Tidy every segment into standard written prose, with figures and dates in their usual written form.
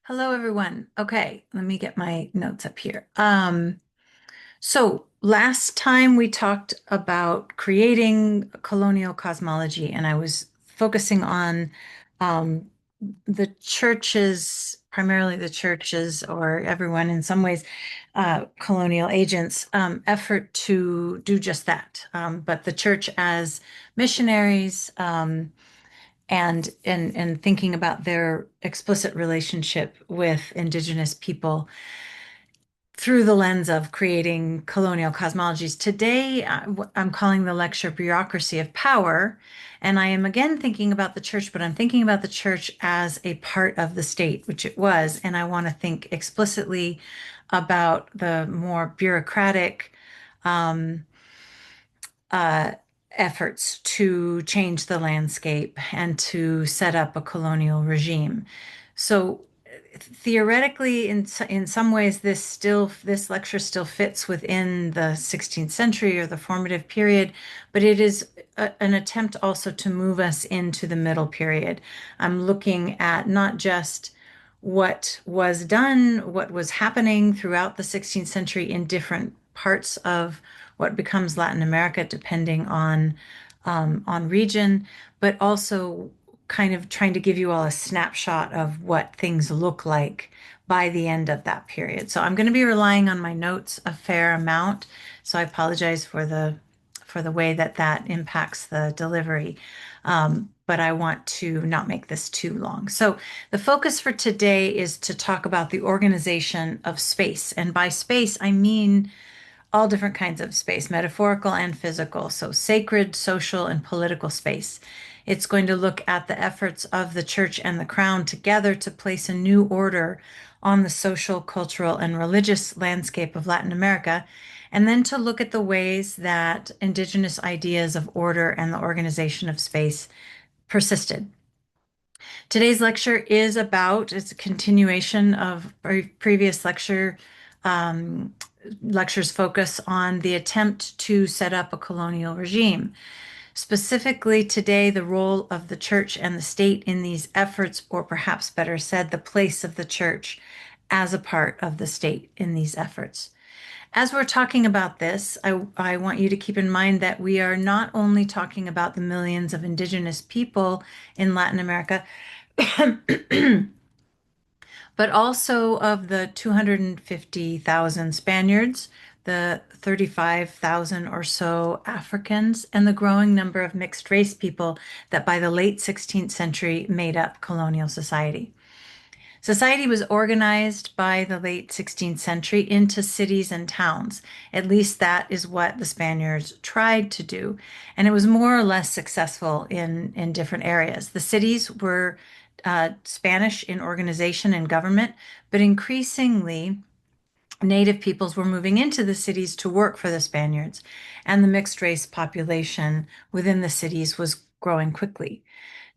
Hello, everyone. Okay, let me get my notes up here. So last time we talked about creating colonial cosmology, and I was focusing on um, the churches, primarily the churches, or everyone in some ways, colonial agents' effort to do just that. But the church as missionaries. And thinking about their explicit relationship with indigenous people through the lens of creating colonial cosmologies. Today, I'm calling the lecture Bureaucracy of Power, and I am again thinking about the church, but I'm thinking about the church as a part of the state, which it was, and I want to think explicitly about the more bureaucratic um, uh, efforts to change the landscape and to set up a colonial regime. So theoretically, in some ways, this lecture still fits within the 16th century or the formative period, but it is an attempt also to move us into the middle period. I'm looking at not just what was done, what was happening throughout the 16th century in different parts of what becomes Latin America, depending on region, but also kind of trying to give you all a snapshot of what things look like by the end of that period. So I'm going to be relying on my notes a fair amount. So I apologize for the way that that impacts the delivery. But I want to not make this too long. So the focus for today is to talk about the organization of space. And by space, I mean all different kinds of space, metaphorical and physical, so sacred, social, and political space. It's going to look at the efforts of the church and the crown together to place a new order on the social, cultural, and religious landscape of Latin America, and then to look at the ways that indigenous ideas of order and the organization of space persisted. Today's lecture is it's a continuation of previous um, lectures focus on the attempt to set up a colonial regime. Specifically today, the role of the church and the state in these efforts, or perhaps better said, the place of the church as a part of the state in these efforts. As we're talking about this, I want you to keep in mind that we are not only talking about the millions of indigenous people in Latin America, but also of the 250,000 Spaniards, the 35,000 or so Africans, and the growing number of mixed race people that by the late 16th century made up colonial society. Society was organized by the late 16th century into cities and towns. At least that is what the Spaniards tried to do. And it was more or less successful in different areas. The cities were Spanish in organization and government, but increasingly, native peoples were moving into the cities to work for the Spaniards, and the mixed race population within the cities was growing quickly.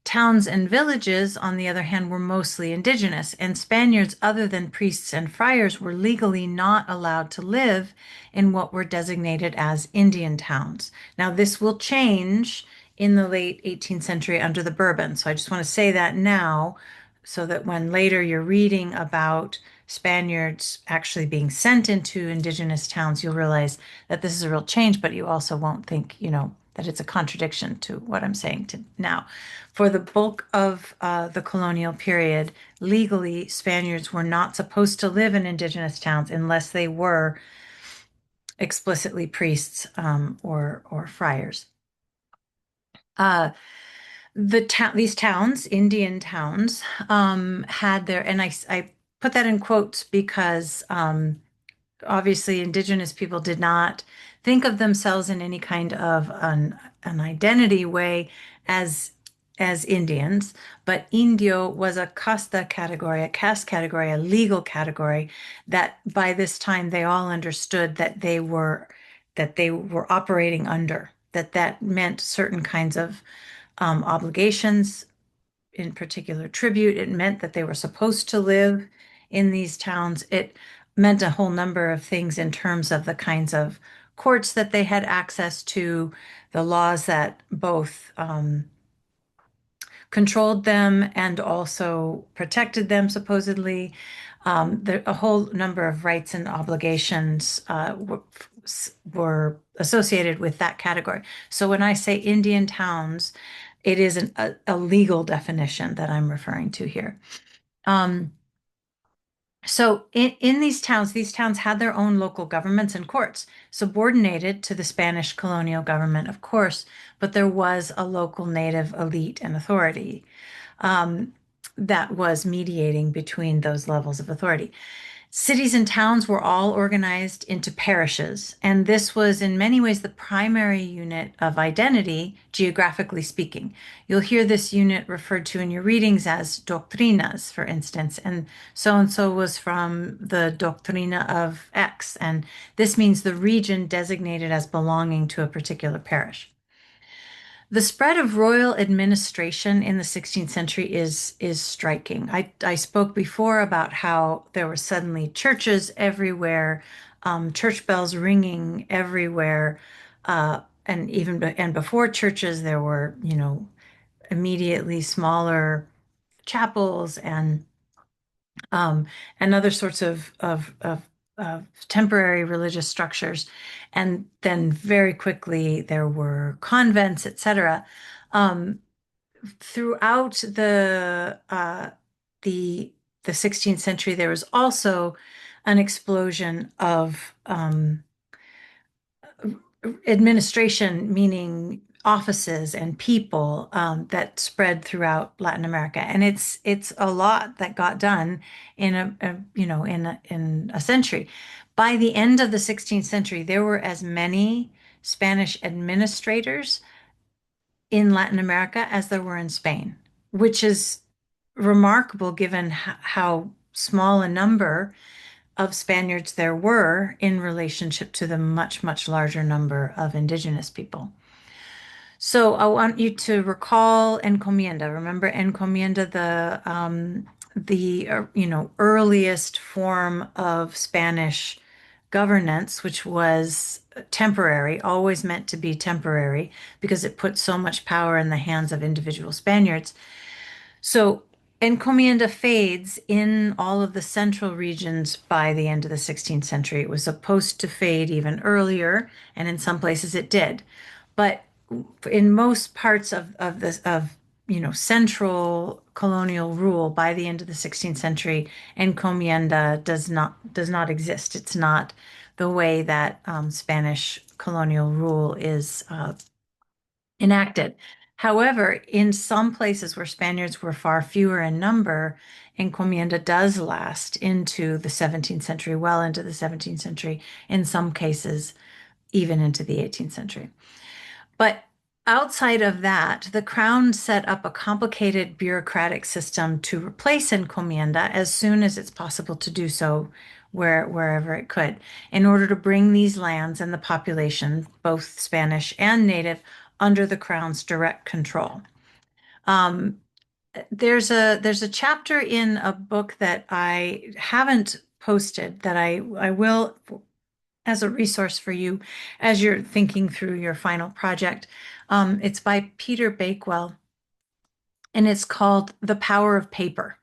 Towns and villages, on the other hand, were mostly indigenous, and Spaniards, other than priests and friars, were legally not allowed to live in what were designated as Indian towns. Now, this will change in the late 18th century under the Bourbon. So I just want to say that now so that when later you're reading about Spaniards actually being sent into indigenous towns, you'll realize that this is a real change, but you also won't think, that it's a contradiction to what I'm saying to now. For the bulk of the colonial period, legally, Spaniards were not supposed to live in indigenous towns unless they were explicitly priests or friars. Uh, these towns, Indian towns, had their, and I put that in quotes because obviously indigenous people did not think of themselves in any kind of an identity way as as Indians, but Indio was a casta category, a caste category, a legal category that by this time they all understood that they were operating under, that meant certain kinds of obligations, in particular tribute. It meant that they were supposed to live in these towns. It meant a whole number of things in terms of the kinds of courts that they had access to, the laws that both controlled them and also protected them, supposedly. A whole number of rights and obligations were associated with that category. So when I say Indian towns, it is a legal definition that I'm referring to here. Um, so in these towns had their own local governments and courts, subordinated to the Spanish colonial government, of course, but there was a local native elite and authority um, that was mediating between those levels of authority. Cities and towns were all organized into parishes, and this was in many ways the primary unit of identity, geographically speaking. You'll hear this unit referred to in your readings as doctrinas, for instance, and so was from the doctrina of X, and this means the region designated as belonging to a particular parish. The spread of royal administration in the 16th century is striking. I spoke before about how there were suddenly churches everywhere, church bells ringing everywhere, and before churches there were, immediately smaller chapels um, and other sorts of temporary religious structures. And then very quickly there were convents, etc. Um, Throughout the the 16th century, there was also an explosion of administration, meaning offices and people that spread throughout Latin America, and it's a lot that got done in in a century. By the end of the 16th century, there were as many Spanish administrators in Latin America as there were in Spain, which is remarkable given how small a number of Spaniards there were in relationship to the much, much larger number of indigenous people. So I want you to recall encomienda. Remember encomienda, the earliest form of Spanish governance, which was temporary, always meant to be temporary because it put so much power in the hands of individual Spaniards. So encomienda fades in all of the central regions by the end of the 16th century. It was supposed to fade even earlier, and in some places it did. But in most parts of this of central colonial rule by the end of the 16th century, encomienda does not exist. It's not the way that Spanish colonial rule is enacted. However, in some places where Spaniards were far fewer in number, encomienda does last into the 17th century, well into the 17th century, in some cases, even into the 18th century. But outside of that, the crown set up a complicated bureaucratic system to replace encomienda as soon as it's possible to do so wherever it could, in order to bring these lands and the population, both Spanish and native, under the crown's direct control. Um, there's a chapter in a book that I haven't posted that I will as a resource for you as you're thinking through your final project. It's by Peter Bakewell, and it's called The Power of Paper.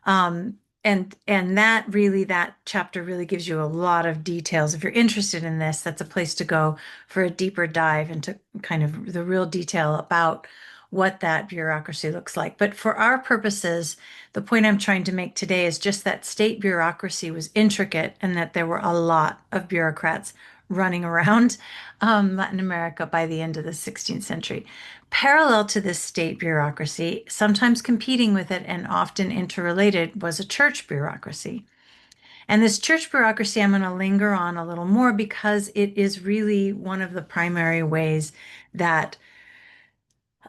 Um, and that chapter really gives you a lot of details. If you're interested in this, that's a place to go for a deeper dive into kind of the real detail about what that bureaucracy looks like. But for our purposes, the point I'm trying to make today is just that state bureaucracy was intricate and that there were a lot of bureaucrats running around Latin America by the end of the 16th century. Parallel to this state bureaucracy, sometimes competing with it and often interrelated, was a church bureaucracy. And this church bureaucracy, I'm going to linger on a little more because it is really one of the primary ways that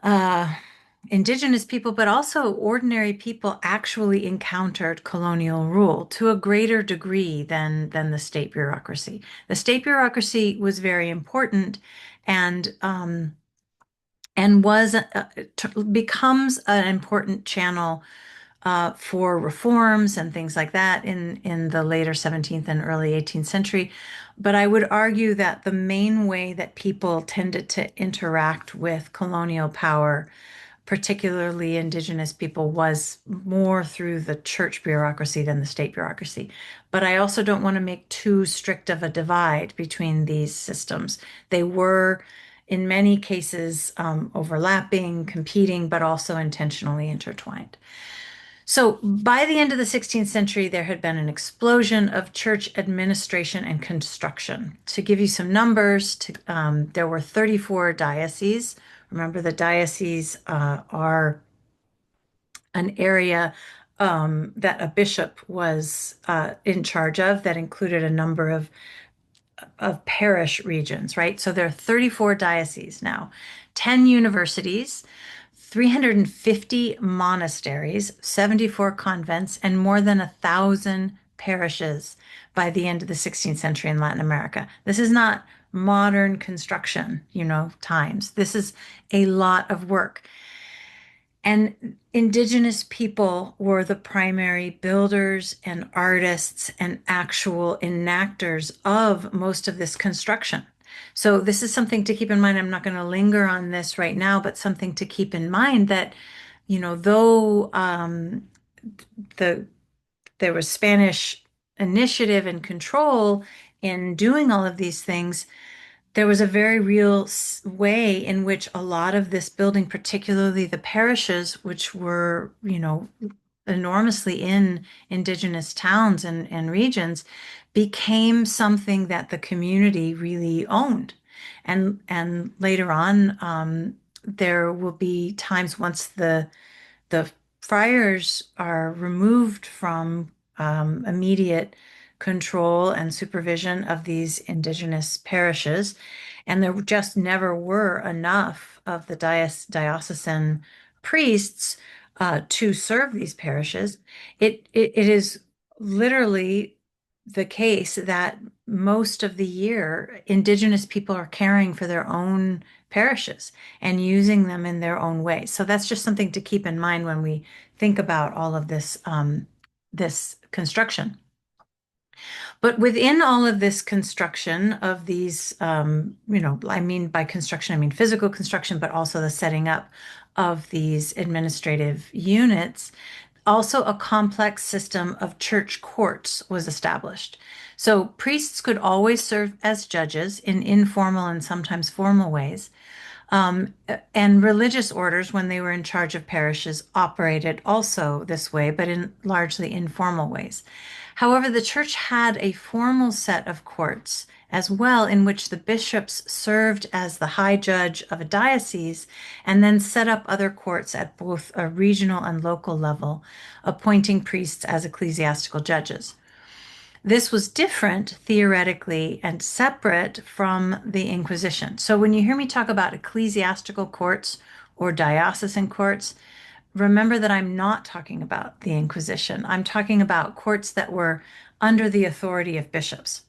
uh, indigenous people, but also ordinary people, actually encountered colonial rule to a greater degree than the state bureaucracy. The state bureaucracy was very important, and was becomes an important channel for reforms and things like that in the later 17th and early 18th century. But I would argue that the main way that people tended to interact with colonial power particularly indigenous people, was more through the church bureaucracy than the state bureaucracy. But I also don't want to make too strict of a divide between these systems. They were, in many cases, overlapping, competing, but also intentionally intertwined. So by the end of the 16th century, there had been an explosion of church administration and construction. To give you some numbers, there were 34 dioceses. Remember, the dioceses are an area that a bishop was in charge of that included a number of parish regions, right? So there are 34 dioceses now, 10 universities, 350 monasteries, 74 convents, and more than 1,000 parishes by the end of the 16th century in Latin America. This is not modern construction, times. This is a lot of work. And indigenous people were the primary builders and artists and actual enactors of most of this construction. So this is something to keep in mind. I'm not going to linger on this right now, but something to keep in mind that, though the there was Spanish initiative and control in doing all of these things, there was a very real way in which a lot of this building, particularly the parishes, which were, enormously in indigenous towns and regions, became something that the community really owned. And later on, there will be times once the friars are removed from immediate control and supervision of these indigenous parishes, and there just never were enough of the diocesan priests to serve these parishes. It is literally the case that most of the year, indigenous people are caring for their own parishes and using them in their own way. So that's just something to keep in mind when we think about all of this construction. But within all of this construction of these, I mean by construction, I mean physical construction, but also the setting up of these administrative units, also a complex system of church courts was established. So priests could always serve as judges in informal and sometimes formal ways. And religious orders, when they were in charge of parishes, operated also this way, but in largely informal ways. However, the church had a formal set of courts as well, in which the bishops served as the high judge of a diocese and then set up other courts at both a regional and local level, appointing priests as ecclesiastical judges. This was different theoretically and separate from the Inquisition. So when you hear me talk about ecclesiastical courts or diocesan courts, remember that I'm not talking about the Inquisition. I'm talking about courts that were under the authority of bishops.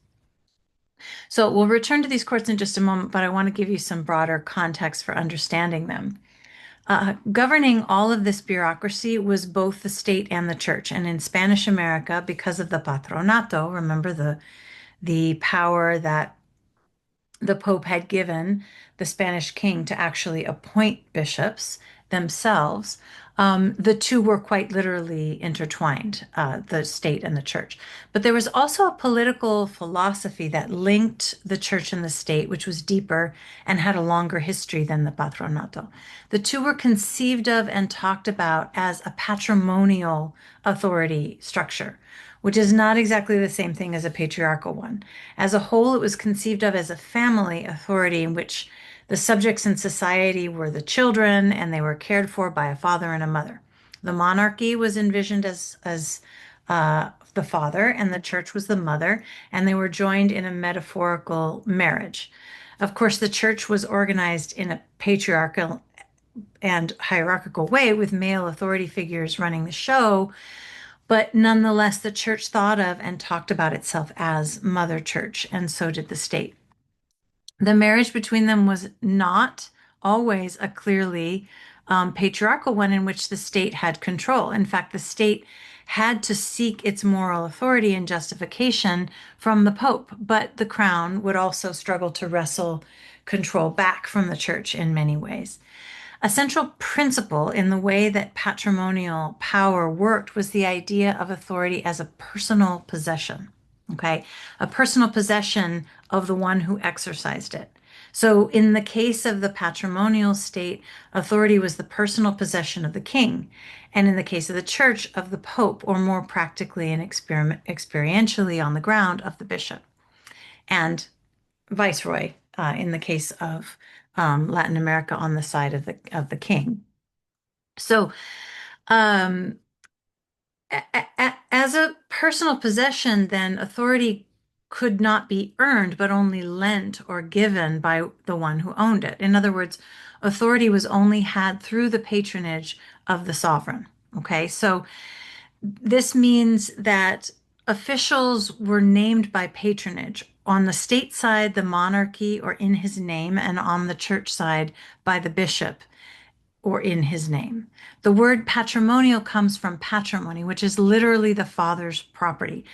So we'll return to these courts in just a moment, but I want to give you some broader context for understanding them. Governing all of this bureaucracy was both the state and the church. And in Spanish America, because of the patronato, remember the power that the Pope had given the Spanish king to actually appoint bishops themselves, the two were quite literally intertwined, the state and the church. But there was also a political philosophy that linked the church and the state, which was deeper and had a longer history than the patronato. The two were conceived of and talked about as a patrimonial authority structure, which is not exactly the same thing as a patriarchal one. As a whole, it was conceived of as a family authority in which the subjects in society were the children and they were cared for by a father and a mother. The monarchy was envisioned as the father and the church was the mother, and they were joined in a metaphorical marriage. Of course, the church was organized in a patriarchal and hierarchical way with male authority figures running the show, but nonetheless, the church thought of and talked about itself as Mother Church, and so did the state. The marriage between them was not always a clearly patriarchal one in which the state had control. In fact, the state had to seek its moral authority and justification from the Pope, but the crown would also struggle to wrestle control back from the church in many ways. A central principle in the way that patrimonial power worked was the idea of authority as a personal possession. Okay, a personal possession of the one who exercised it. So, in the case of the patrimonial state, authority was the personal possession of the king. And in the case of the church, of the pope, or more practically and experientially on the ground, of the bishop. And viceroy in the case of Latin America on the side of the king. So, um, as a personal possession, then authority could not be earned, but only lent or given by the one who owned it. In other words, authority was only had through the patronage of the sovereign. Okay, so this means that officials were named by patronage. On the state side, the monarchy or in his name, and on the church side, by the bishop or in his name. The word patrimonial comes from patrimony, which is literally the father's property.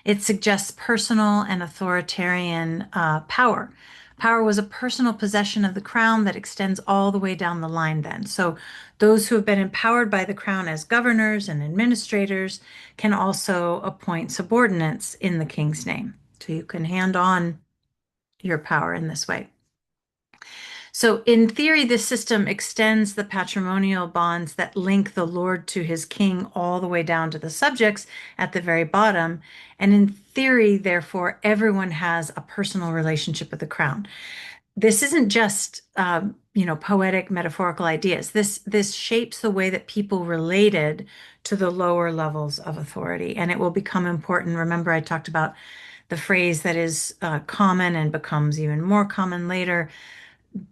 It suggests personal and authoritarian power. Power was a personal possession of the crown that extends all the way down the line, then. So, those who have been empowered by the crown as governors and administrators can also appoint subordinates in the king's name. So, you can hand on your power in this way. So, in theory, this system extends the patrimonial bonds that link the lord to his king all the way down to the subjects at the very bottom. And in theory, therefore, everyone has a personal relationship with the crown. This isn't just, poetic, metaphorical ideas. This shapes the way that people related to the lower levels of authority, and it will become important. Remember, I talked about the phrase that is common and becomes even more common later,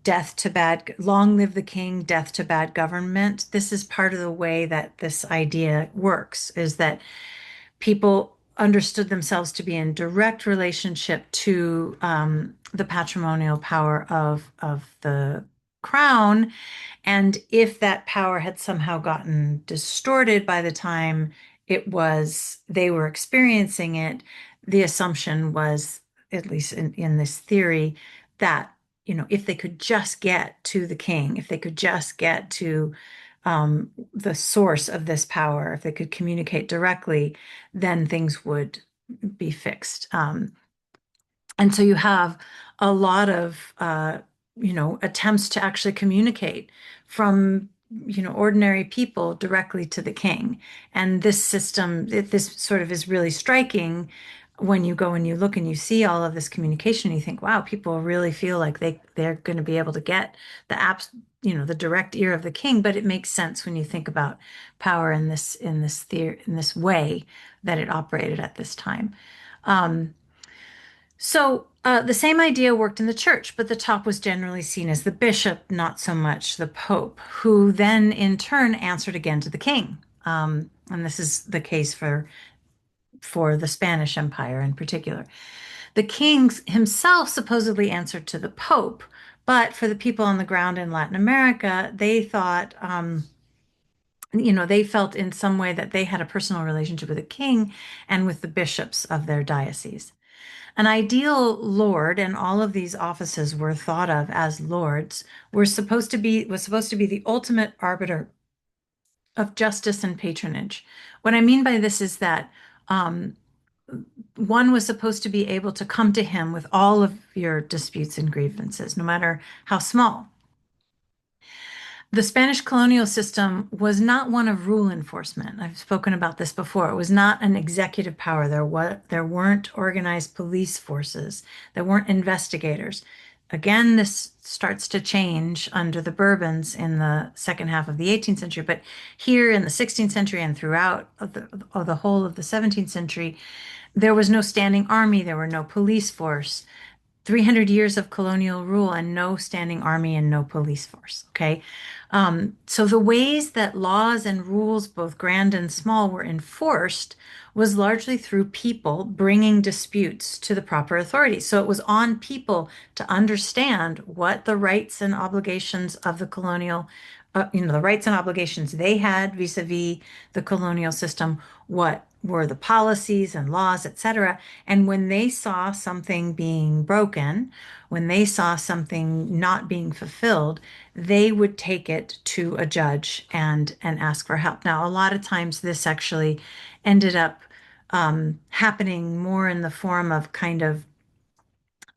death to bad, long live the king, death to bad government. This is part of the way that this idea works, is that people understood themselves to be in direct relationship to the patrimonial power of the crown. And if that power had somehow gotten distorted by the time they were experiencing it, the assumption was, at least in this theory, that, if they could just get to the king, if they could just get to the source of this power, if they could communicate directly, then things would be fixed. And so you have a lot of, attempts to actually communicate from, ordinary people directly to the king. And this system, this sort of is really striking when you go and you look and you see all of this communication. You think, wow, people really feel like they're going to be able to get the apps, the direct ear of the king. But it makes sense when you think about power in this way that it operated at this time. Um, the same idea worked in the church, but the top was generally seen as the bishop, not so much the pope, who then in turn answered again to the king. And this is the case for the Spanish Empire in particular. The king himself supposedly answered to the pope, but for the people on the ground in Latin America, they thought, they felt in some way that they had a personal relationship with the king and with the bishops of their diocese. An ideal lord, and all of these offices were thought of as lords, was supposed to be the ultimate arbiter of justice and patronage. What I mean by this is that um, one was supposed to be able to come to him with all of your disputes and grievances, no matter how small. The Spanish colonial system was not one of rule enforcement. I've spoken about this before. It was not an executive power. There weren't organized police forces. There weren't investigators. Again, this starts to change under the Bourbons in the second half of the 18th century, but here in the 16th century and throughout the whole of the 17th century, there was no standing army. There were no police force. 300 years of colonial rule and no standing army and no police force. Okay. So the ways that laws and rules, both grand and small, were enforced was largely through people bringing disputes to the proper authorities. So it was on people to understand what the rights and obligations of the colonial the rights and obligations they had vis-a-vis the colonial system, what were the policies and laws, etc. And when they saw something being broken, when they saw something not being fulfilled, they would take it to a judge and ask for help. Now, a lot of times this actually ended up happening more in the form of kind of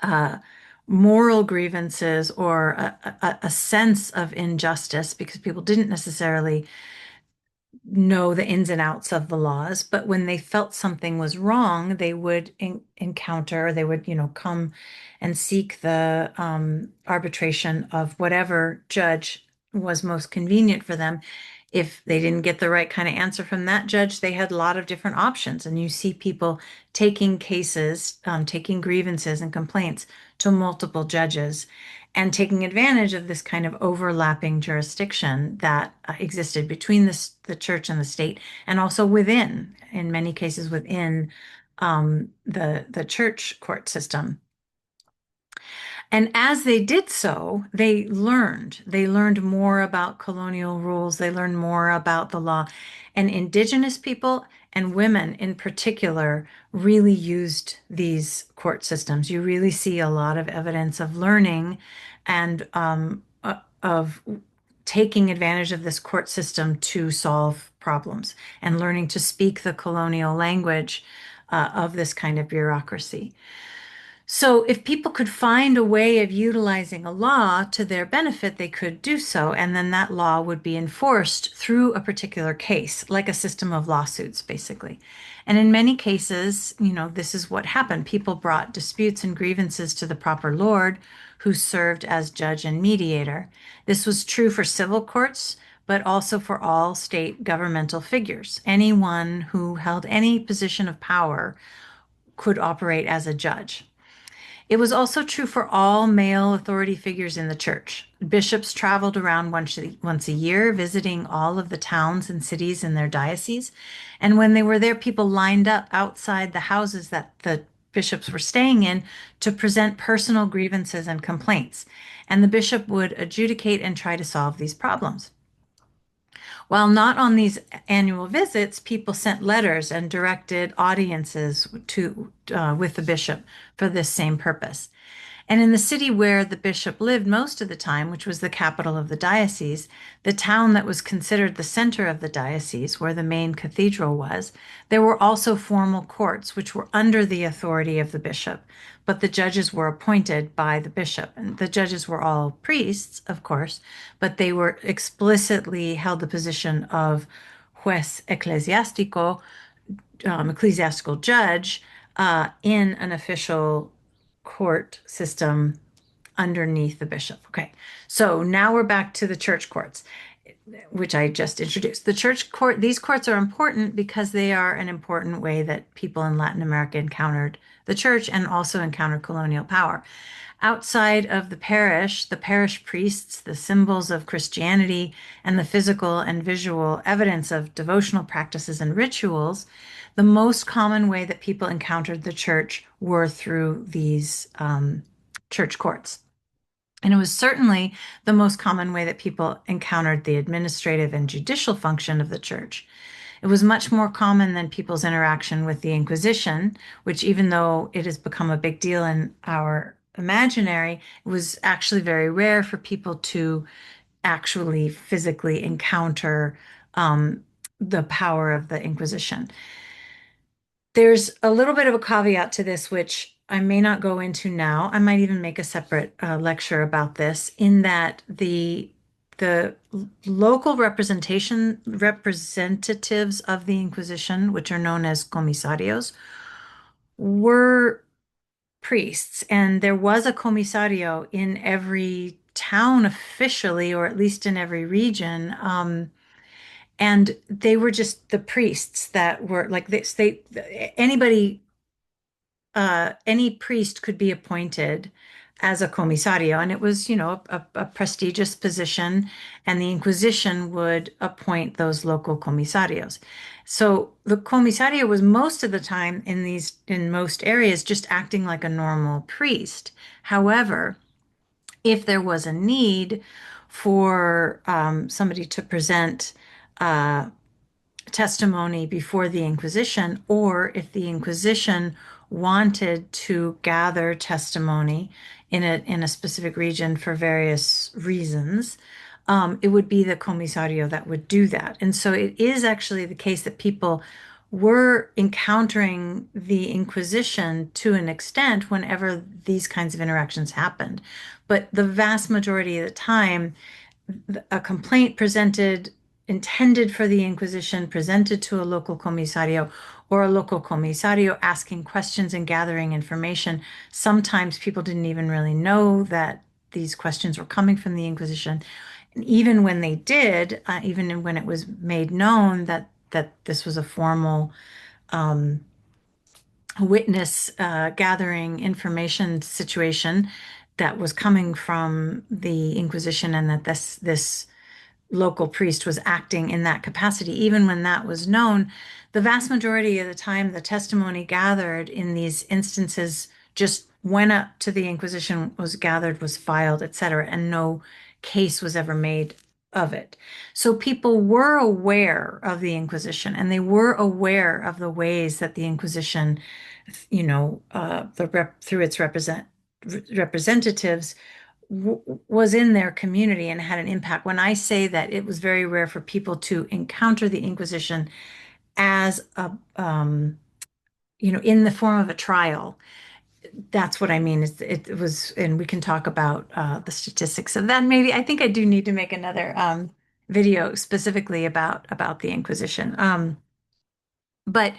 uh, moral grievances or a sense of injustice because people didn't necessarily know the ins and outs of the laws, but when they felt something was wrong, they would encounter, they would, come and seek the arbitration of whatever judge was most convenient for them. If they didn't get the right kind of answer from that judge, they had a lot of different options. And you see people taking cases, taking grievances and complaints to multiple judges and taking advantage of this kind of overlapping jurisdiction that existed between the church and the state, and also within, in many cases, within the church court system. And as they did so, they learned. They learned more about colonial rules. They learned more about the law. And indigenous people and women in particular really used these court systems. You really see a lot of evidence of learning and of taking advantage of this court system to solve problems and learning to speak the colonial language of this kind of bureaucracy. So, if people could find a way of utilizing a law to their benefit, they could do so. And then that law would be enforced through a particular case, like a system of lawsuits, basically. And in many cases, this is what happened. People brought disputes and grievances to the proper lord, who served as judge and mediator. This was true for civil courts, but also for all state governmental figures. Anyone who held any position of power could operate as a judge. It was also true for all male authority figures in the church. Bishops traveled around once a year, visiting all of the towns and cities in their diocese. And when they were there, people lined up outside the houses that the bishops were staying in to present personal grievances and complaints. And the bishop would adjudicate and try to solve these problems. While not on these annual visits, people sent letters and directed audiences with the bishop for this same purpose. And in the city where the bishop lived most of the time, which was the capital of the diocese, the town that was considered the center of the diocese, where the main cathedral was, there were also formal courts which were under the authority of the bishop, but the judges were appointed by the bishop. And the judges were all priests, of course, but they were explicitly held the position of juez eclesiástico, ecclesiastical judge, in an official court system underneath the bishop. Okay, so now we're back to the church courts, which I just introduced. The church court, these courts are important because they are an important way that people in Latin America encountered the church and also encountered colonial power. Outside of the parish priests, the symbols of Christianity, and the physical and visual evidence of devotional practices and rituals, the most common way that people encountered the church were through these church courts. And it was certainly the most common way that people encountered the administrative and judicial function of the church. It was much more common than people's interaction with the Inquisition, which, even though it has become a big deal in our imaginary, it was actually very rare for people to actually physically encounter the power of the Inquisition. There's a little bit of a caveat to this, which I may not go into now. I might even make a separate lecture about this, in that the local representatives of the Inquisition, which are known as comisarios, were priests, and there was a comisario in every town officially, or at least in every region. And they were just the priests that were like this. Anybody, any priest could be appointed as a comisario, and it was, a prestigious position, and the Inquisition would appoint those local comisarios. So the comisario was most of the time in most areas just acting like a normal priest. However, if there was a need for somebody to present uh, testimony before the Inquisition, or if the Inquisition wanted to gather testimony in a specific region for various reasons, it would be the comisario that would do that. And so it is actually the case that people were encountering the Inquisition to an extent whenever these kinds of interactions happened. But the vast majority of the time, a complaint presented intended for the Inquisition presented to a local comisario, or a local comisario asking questions and gathering information. Sometimes people didn't even really know that these questions were coming from the Inquisition. And even when they did, even when it was made known that this was a formal witness gathering information situation that was coming from the Inquisition, and that this local priest was acting in that capacity, even when that was known, the vast majority of the time, the testimony gathered in these instances just went up to the Inquisition, was gathered, was filed, etc., and no case was ever made of it. So people were aware of the Inquisition, and they were aware of the ways that the Inquisition, through its representatives, was in their community and had an impact. When I say that it was very rare for people to encounter the Inquisition as in the form of a trial, that's what I mean. It was, and we can talk about the statistics of that. Maybe I think I do need to make another video specifically about the Inquisition. But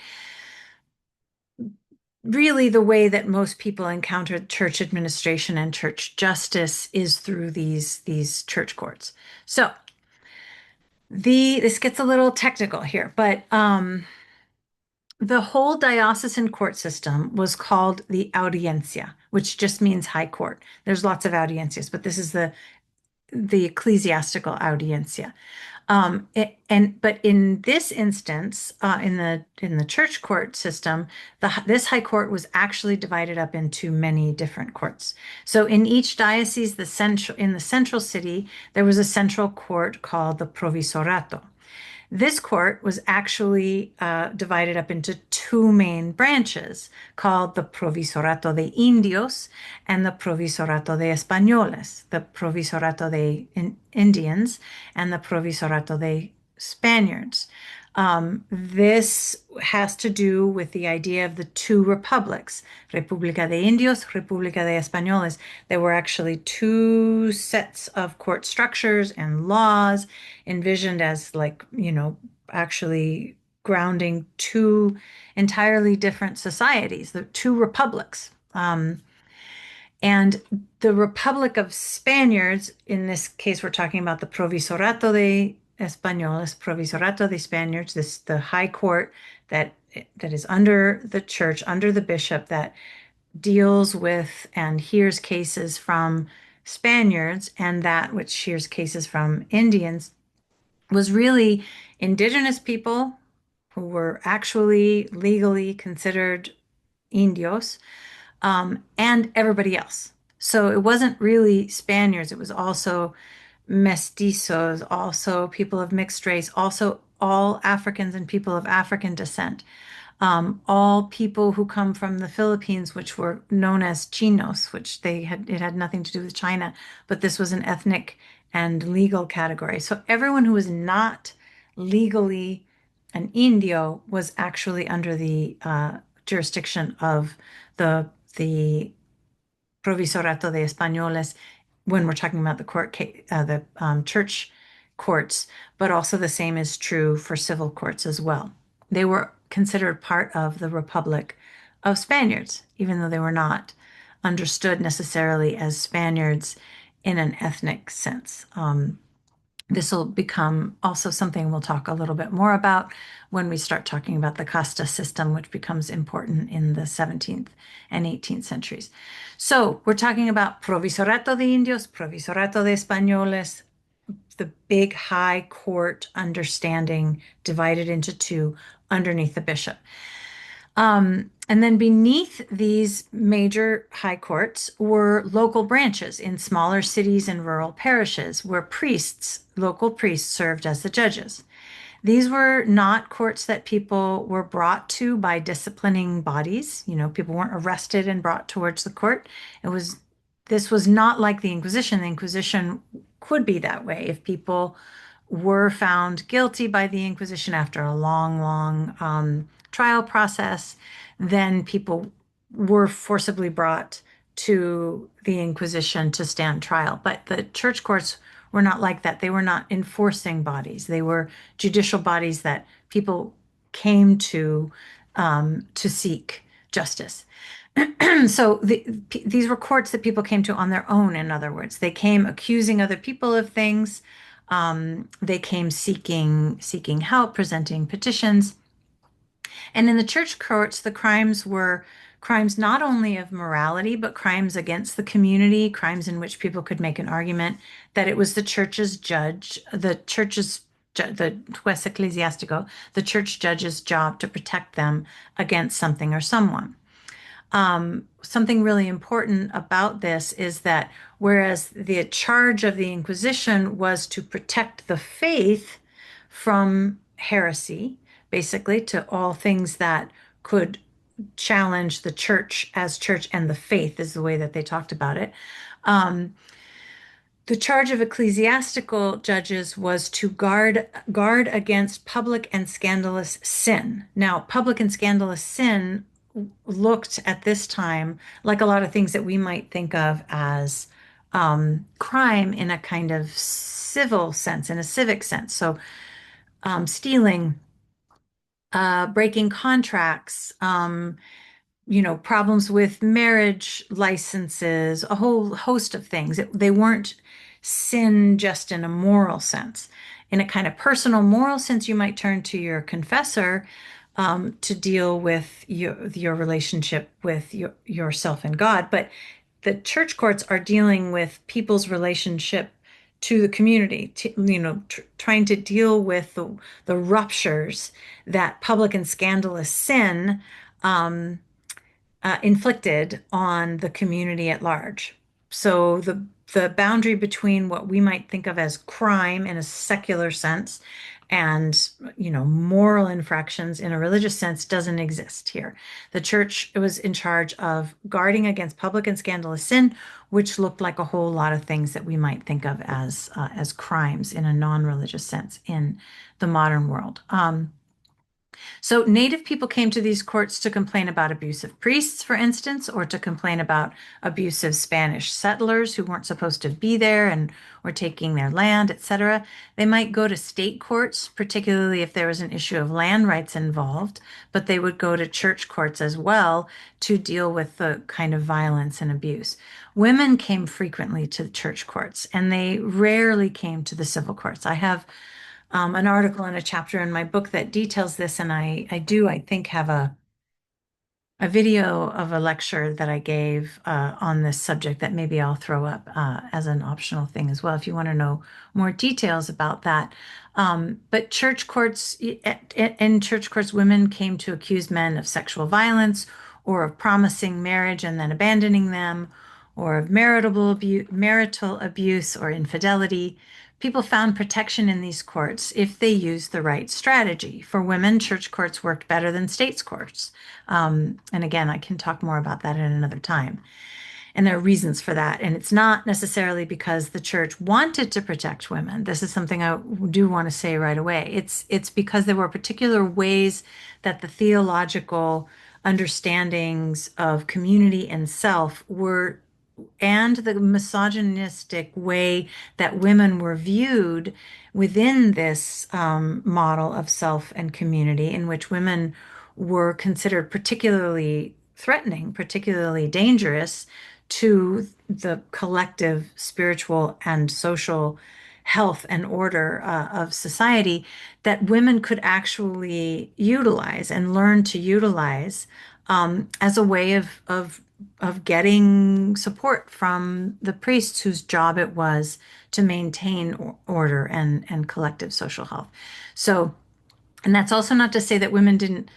really, the way that most people encounter church administration and church justice is through these church courts. So this gets a little technical here, but the whole diocesan court system was called the audiencia, which just means high court. There's lots of audiencias, but this is the ecclesiastical audiencia. But in this instance, in the church court system, this high court was actually divided up into many different courts. So in each diocese, in the central city, there was a central court called the provisorato. This court was actually divided up into two main branches called the Provisorato de Indios and the Provisorato de Españoles, the Provisorato de Indians and the Provisorato de Spaniards. This has to do with the idea of the two republics, República de Indios, República de Españoles. There were actually two sets of court structures and laws envisioned as, like, actually grounding two entirely different societies, the two republics. And the Republic of Spaniards, in this case, we're talking about the Provisorato de Españoles, Provisorato de Spaniards, the high court that is under the church, under the bishop, that deals with and hears cases from Spaniards, and that which hears cases from Indians, was really indigenous people who were actually legally considered indios, and everybody else. So it wasn't really Spaniards, it was also mestizos, also people of mixed race, also all Africans and people of African descent, all people who come from the Philippines, which were known as Chinos, it had nothing to do with China, but this was an ethnic and legal category. So everyone who was not legally an Indio was actually under the jurisdiction of the Provisorato de Españoles when we're talking about the church courts, but also the same is true for civil courts as well. They were considered part of the Republic of Spaniards, even though they were not understood necessarily as Spaniards in an ethnic sense. This will become also something we'll talk a little bit more about when we start talking about the casta system, which becomes important in the 17th and 18th centuries. So we're talking about Provisorato de Indios, Provisorato de Españoles, the big high court understanding divided into two underneath the bishop. And then beneath these major high courts were local branches in smaller cities and rural parishes where local priests served as the judges. These were not courts that people were brought to by disciplining bodies. People weren't arrested and brought towards the court. It was, this was not like the Inquisition. The Inquisition could be that way if people were found guilty by the Inquisition after a long, long trial process, then people were forcibly brought to the Inquisition to stand trial. But the church courts were not like that. They were not enforcing bodies. They were judicial bodies that people came to seek justice. So these were courts that people came to on their own, in other words. They came accusing other people of things. They came seeking help, presenting petitions. And in the church courts, the crimes were crimes not only of morality, but crimes against the community, crimes in which people could make an argument that it was the juez ecclesiastico, the church judge's job to protect them against something or someone. Something really important about this is that whereas the charge of the Inquisition was to protect the faith from heresy, basically to all things that could challenge the church as church and the faith is the way that they talked about it. Um, the charge of ecclesiastical judges was to guard against public and scandalous sin. Now, public and scandalous sin looked at this time like a lot of things that we might think of as crime in a kind of civil sense, in a civic sense. So, stealing, breaking contracts, problems with marriage licenses, a whole host of things. They weren't sin just in a moral sense. In a kind of personal moral sense, you might turn to your confessor to deal with your relationship with yourself and God. But the church courts are dealing with people's relationship to the community, trying to deal with the ruptures that public and scandalous sin inflicted on the community at large. So the boundary between what we might think of as crime in a secular sense and moral infractions in a religious sense doesn't exist here. The church was in charge of guarding against public and scandalous sin, which looked like a whole lot of things that we might think of as crimes in a non-religious sense in the modern world. So Native people came to these courts to complain about abusive priests, for instance, or to complain about abusive Spanish settlers who weren't supposed to be there and were taking their land, etc. They might go to state courts, particularly if there was an issue of land rights involved, but they would go to church courts as well to deal with the kind of violence and abuse. Women came frequently to the church courts, and they rarely came to the civil courts. I have an article and a chapter in my book that details this, and I think, have a video of a lecture that I gave on this subject that maybe I'll throw up as an optional thing as well if you want to know more details about that. But in church courts, women came to accuse men of sexual violence or of promising marriage and then abandoning them, or of marital abuse or infidelity. People found protection in these courts if they used the right strategy. For women, church courts worked better than states courts. And again, I can talk more about that at another time. And there are reasons for that. And it's not necessarily because the church wanted to protect women. This is something I do want to say right away. It's because there were particular ways that the theological understandings of community and self were, and the misogynistic way that women were viewed within this model of self and community, in which women were considered particularly threatening, particularly dangerous to the collective spiritual and social health and order of society, that women could actually utilize and learn to utilize as a way of getting support from the priests whose job it was to maintain order and collective social health. So, and that's also not to say that women didn't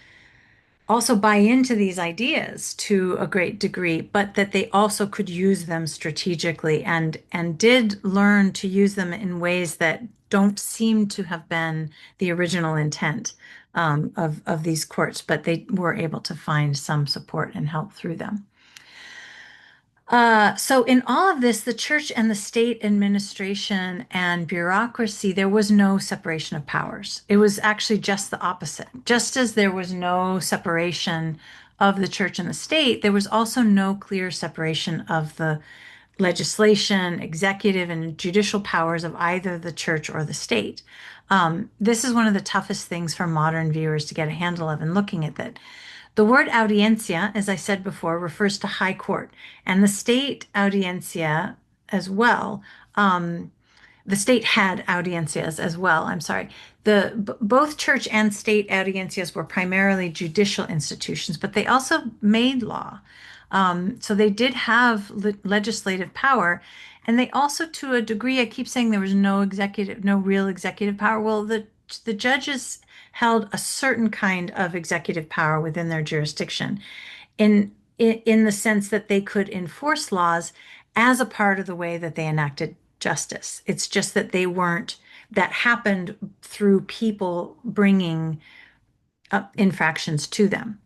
also buy into these ideas to a great degree, but that they also could use them strategically and did learn to use them in ways that don't seem to have been the original intent of these courts, but they were able to find some support and help through them. So in all of this, the church and the state administration and bureaucracy, there was no separation of powers. It was actually just the opposite. Just as there was no separation of the church and the state, there was also no clear separation of the legislation, executive, and judicial powers of either the church or the state. This is one of the toughest things for modern viewers to get a handle of in looking at that. The word audiencia, as I said before, refers to high court, and the state audiencia as well. Um, the state had audiencias as well. I'm sorry. Both church and state audiencias were primarily judicial institutions, but they also made law. So they did have legislative power, and they also, to a degree, I keep saying there was no real executive power. Well, the judges held a certain kind of executive power within their jurisdiction in the sense that they could enforce laws as a part of the way that they enacted justice. It's just that that happened through people bringing up infractions to them.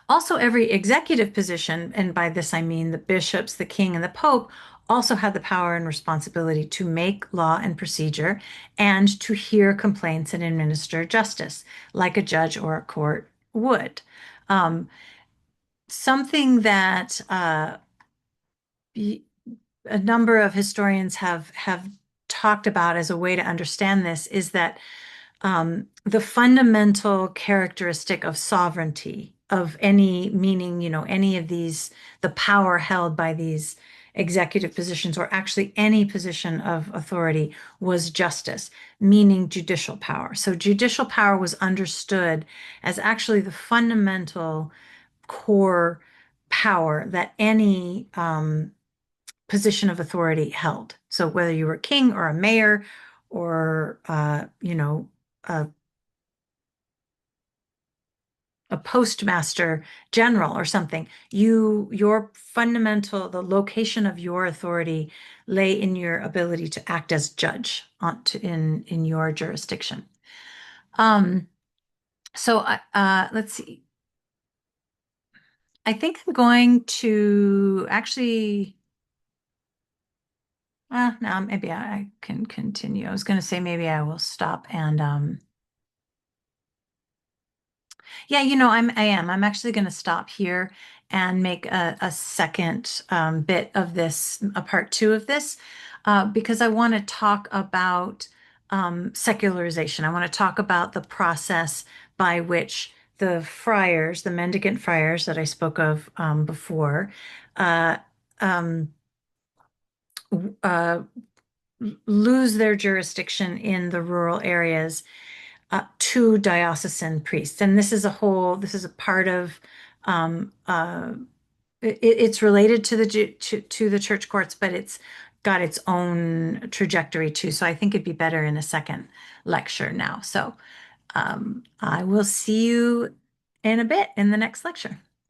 Also, every executive position, and by this I mean the bishops, the king, and the pope, also had the power and responsibility to make law and procedure and to hear complaints and administer justice, like a judge or a court would. Um, Something that a number of historians have talked about as a way to understand this is that the fundamental characteristic of sovereignty of any meaning, any of these, the power held by these executive positions or actually any position of authority was justice, meaning judicial power. So judicial power was understood as actually the fundamental core power that any position of authority held. So whether you were a king or a mayor or a, a postmaster general or something, the location of your authority lay in your ability to act as judge in your jurisdiction. Um, let's see. I think I'm going to actually. No, maybe I can continue. I was going to say maybe I will stop and yeah, I am. I'm actually going to stop here and make a second bit of this, a part two of this, because I want to talk about secularization. I want to talk about the process by which the friars, the mendicant friars that I spoke of before, uh, um, uh, lose their jurisdiction in the rural areas to diocesan priests. And this is a part of, it's related to to the church courts, but it's got its own trajectory too. So I think it'd be better in a second lecture now. So I will see you in a bit in the next lecture.